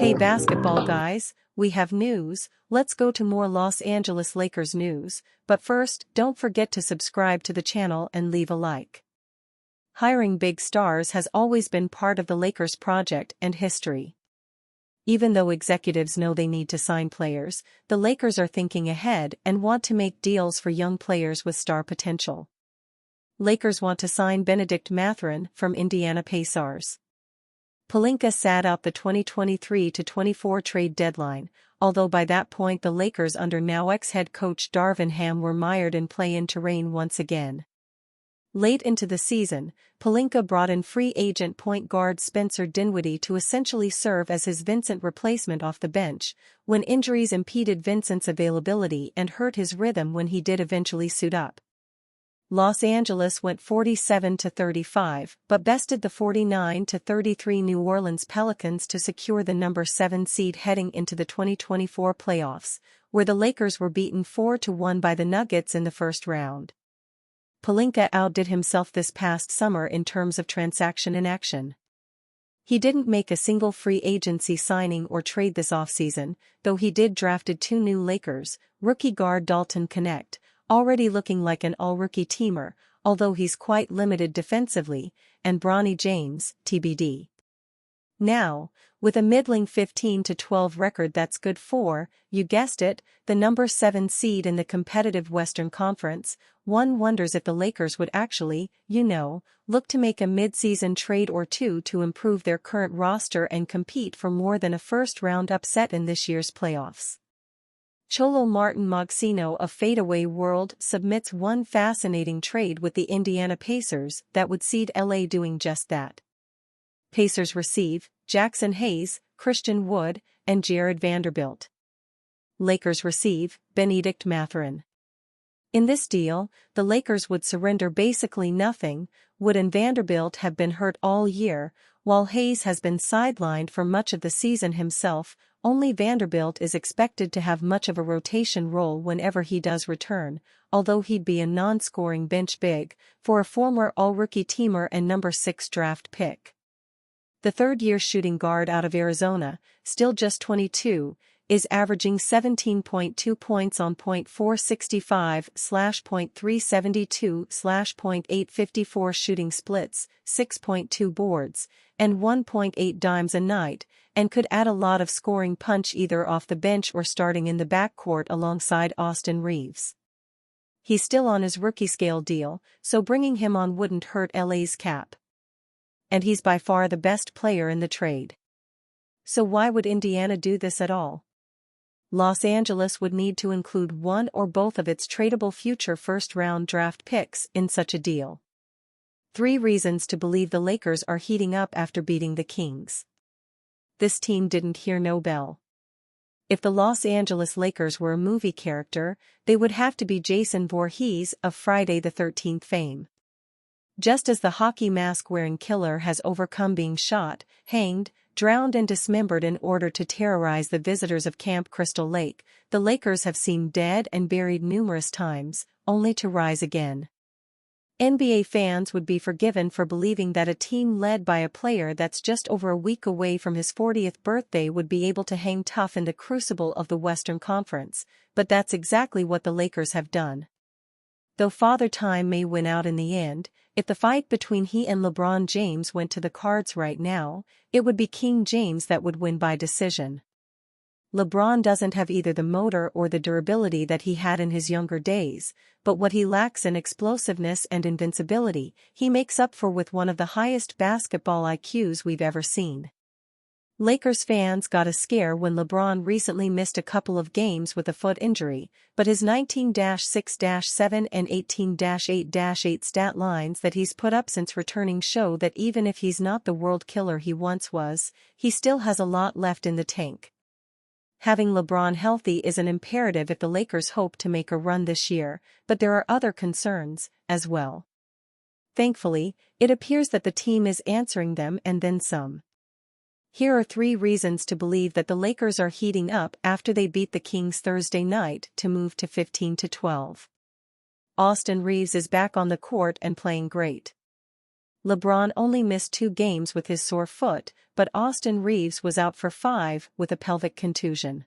Hey basketball guys, we have news. Let's go to more Los Angeles Lakers news, but first, don't forget to subscribe to the channel and leave a like. Hiring big stars has always been part of the Lakers project and history. Even though executives know they need to sign players, the Lakers are thinking ahead and want to make deals for young players with star potential. Lakers want to sign Benedict Mathurin from Indiana Pacers. Pelinka sat out the 2023-24 trade deadline, although by that point the Lakers under now ex-head coach Darvin Ham were mired in play-in terrain once again. Late into the season, Pelinka brought in free agent point guard Spencer Dinwiddie to essentially serve as his Vincent replacement off the bench, when injuries impeded Vincent's availability and hurt his rhythm when he did eventually suit up. Los Angeles went 47-35 but bested the 49-33 New Orleans Pelicans to secure the number 7 seed heading into the 2024 playoffs, where the Lakers were beaten 4-1 by the Nuggets in the first round. Pelinka outdid himself this past summer in terms of transaction inaction. He didn't make a single free agency signing or trade this offseason, though he did drafted 2 new Lakers, rookie guard Dalton Knecht, already looking like an all-rookie teamer, although he's quite limited defensively, and Bronny James, TBD. Now, with a middling 15-12 record that's good for, you guessed it, the number 7 seed in the competitive Western Conference, one wonders if the Lakers would actually, look to make a mid-season trade or two to improve their current roster and compete for more than a first-round upset in this year's playoffs. Cholo Martin Mogsino of Fadeaway World submits one fascinating trade with the Indiana Pacers that would seed LA doing just that. Pacers receive Jackson Hayes, Christian Wood, and Jared Vanderbilt. Lakers receive Benedict Mathurin. In this deal, the Lakers would surrender basically nothing. Wood and Vanderbilt have been hurt all year, while Hayes has been sidelined for much of the season himself. Only Vanderbilt is expected to have much of a rotation role whenever he does return, although he'd be a non-scoring bench big for a former all-rookie teamer and number 6 draft pick. The third-year shooting guard out of Arizona, still just 22, is averaging 17.2 points on .465/.372/.854 shooting splits, 6.2 boards, and 1.8 dimes a night, and could add a lot of scoring punch either off the bench or starting in the backcourt alongside Austin Reeves. He's still on his rookie scale deal, so bringing him on wouldn't hurt LA's cap. And he's by far the best player in the trade. So why would Indiana do this at all? Los Angeles would need to include one or both of its tradable future first-round draft picks in such a deal. 3 reasons to believe the Lakers are heating up after beating the Kings. This team didn't hear no bell. If the Los Angeles Lakers were a movie character, they would have to be Jason Voorhees of Friday the 13th fame. Just as the hockey mask-wearing killer has overcome being shot, hanged, drowned and dismembered in order to terrorize the visitors of Camp Crystal Lake, the Lakers have seemed dead and buried numerous times, only to rise again. NBA fans would be forgiven for believing that a team led by a player that's just over a week away from his 40th birthday would be able to hang tough in the crucible of the Western Conference, but that's exactly what the Lakers have done. Though Father Time may win out in the end, if the fight between he and LeBron James went to the cards right now, it would be King James that would win by decision. LeBron doesn't have either the motor or the durability that he had in his younger days, but what he lacks in explosiveness and invincibility, he makes up for with one of the highest basketball IQs we've ever seen. Lakers fans got a scare when LeBron recently missed a couple of games with a foot injury, but his 19-6-7 and 18-8-8 stat lines that he's put up since returning show that even if he's not the world killer he once was, he still has a lot left in the tank. Having LeBron healthy is an imperative if the Lakers hope to make a run this year, but there are other concerns, as well. Thankfully, it appears that the team is answering them and then some. Here are 3 reasons to believe that the Lakers are heating up after they beat the Kings Thursday night to move to 15-12. Austin Reeves is back on the court and playing great. LeBron only missed 2 games with his sore foot, but Austin Reeves was out for 5 with a pelvic contusion.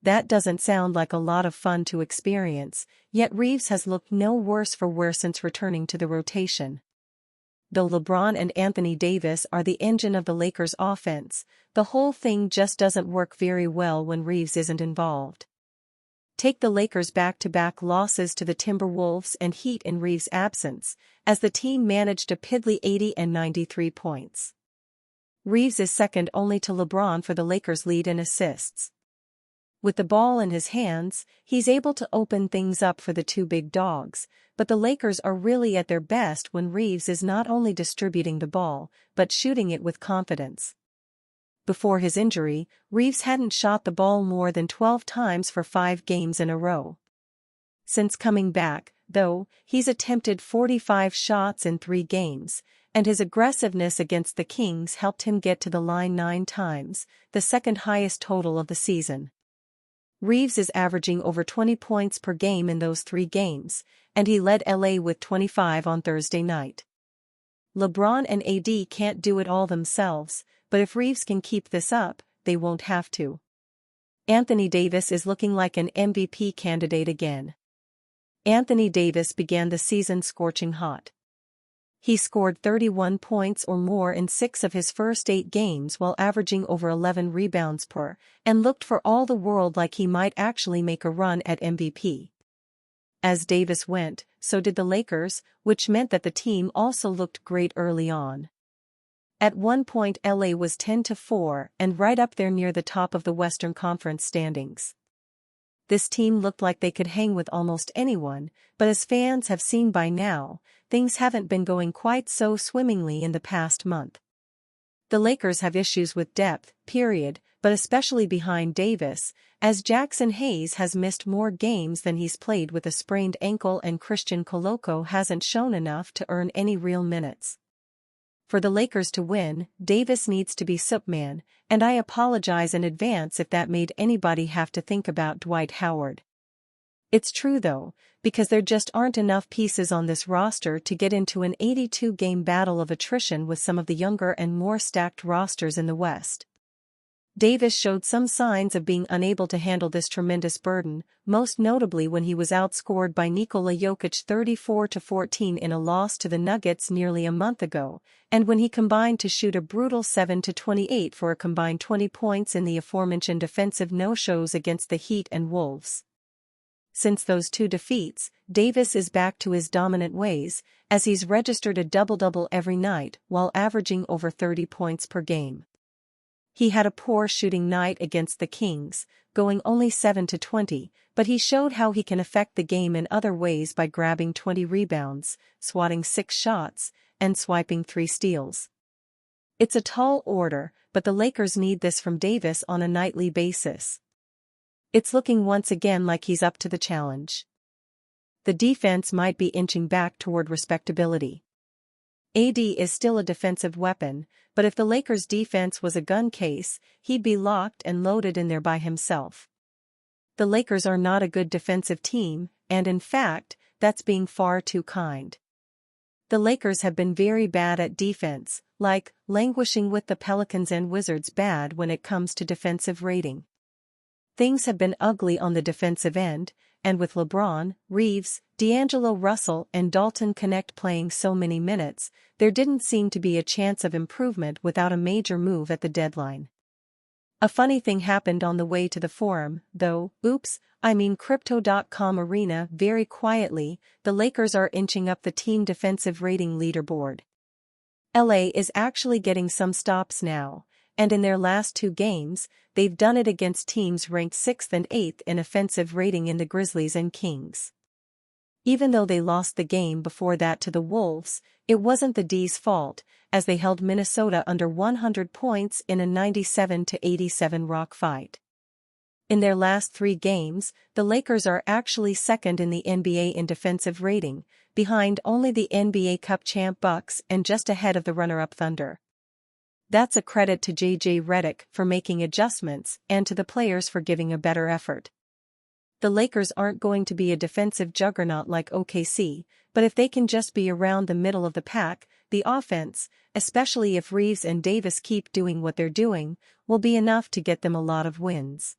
That doesn't sound like a lot of fun to experience, yet Reeves has looked no worse for wear since returning to the rotation. Though LeBron and Anthony Davis are the engine of the Lakers' offense, the whole thing just doesn't work very well when Reeves isn't involved. Take the Lakers' back-to-back losses to the Timberwolves and Heat in Reeves' absence, as the team managed a piddly 80 and 93 points. Reeves is second only to LeBron for the Lakers' lead in assists. With the ball in his hands, he's able to open things up for the two big dogs, but the Lakers are really at their best when Reeves is not only distributing the ball, but shooting it with confidence. Before his injury, Reeves hadn't shot the ball more than 12 times for 5 games in a row. Since coming back, though, he's attempted 45 shots in 3 games, and his aggressiveness against the Kings helped him get to the line 9 times, the second highest total of the season. Reeves is averaging over 20 points per game in those 3 games, and he led LA with 25 on Thursday night. LeBron and AD can't do it all themselves, but if Reeves can keep this up, they won't have to. Anthony Davis is looking like an MVP candidate again. Anthony Davis began the season scorching hot. He scored 31 points or more in 6 of his first 8 games while averaging over 11 rebounds per, and looked for all the world like he might actually make a run at MVP. As Davis went, so did the Lakers, which meant that the team also looked great early on. At one point LA was 10-4 and right up there near the top of the Western Conference standings. This team looked like they could hang with almost anyone, but as fans have seen by now, things haven't been going quite so swimmingly in the past month. The Lakers have issues with depth, period, but especially behind Davis, as Jackson Hayes has missed more games than he's played with a sprained ankle and Christian Coloco hasn't shown enough to earn any real minutes. For the Lakers to win, Davis needs to be Superman, and I apologize in advance if that made anybody have to think about Dwight Howard. It's true though, because there just aren't enough pieces on this roster to get into an 82-game battle of attrition with some of the younger and more stacked rosters in the West. Davis showed some signs of being unable to handle this tremendous burden, most notably when he was outscored by Nikola Jokic 34-14 in a loss to the Nuggets nearly a month ago, and when he combined to shoot a brutal 7-28 for a combined 20 points in the aforementioned defensive no-shows against the Heat and Wolves. Since those 2 defeats, Davis is back to his dominant ways, as he's registered a double-double every night while averaging over 30 points per game. He had a poor shooting night against the Kings, going only 7-20, but he showed how he can affect the game in other ways by grabbing 20 rebounds, swatting 6 shots, and swiping 3 steals. It's a tall order, but the Lakers need this from Davis on a nightly basis. It's looking once again like he's up to the challenge. The defense might be inching back toward respectability. AD is still a defensive weapon, but if the Lakers' defense was a gun case, he'd be locked and loaded in there by himself. The Lakers are not a good defensive team, and in fact, that's being far too kind. The Lakers have been very bad at defense, like languishing with the Pelicans and Wizards bad when it comes to defensive rating. Things have been ugly on the defensive end, and with LeBron, Reeves, D'Angelo Russell and Dalton Connect playing so many minutes, there didn't seem to be a chance of improvement without a major move at the deadline. A funny thing happened on the way to the Forum, though. Crypto.com arena. Very quietly, the Lakers are inching up the team defensive rating leaderboard. LA is actually getting some stops now, and in their last 2 games, they've done it against teams ranked 6th and 8th in offensive rating in the Grizzlies and Kings. Even though they lost the game before that to the Wolves, it wasn't the D's fault, as they held Minnesota under 100 points in a 97-87 rock fight. In their last 3 games, the Lakers are actually second in the NBA in defensive rating, behind only the NBA Cup champ Bucks and just ahead of the runner-up Thunder. That's a credit to J.J. Redick for making adjustments and to the players for giving a better effort. The Lakers aren't going to be a defensive juggernaut like OKC, but if they can just be around the middle of the pack, the offense, especially if Reeves and Davis keep doing what they're doing, will be enough to get them a lot of wins.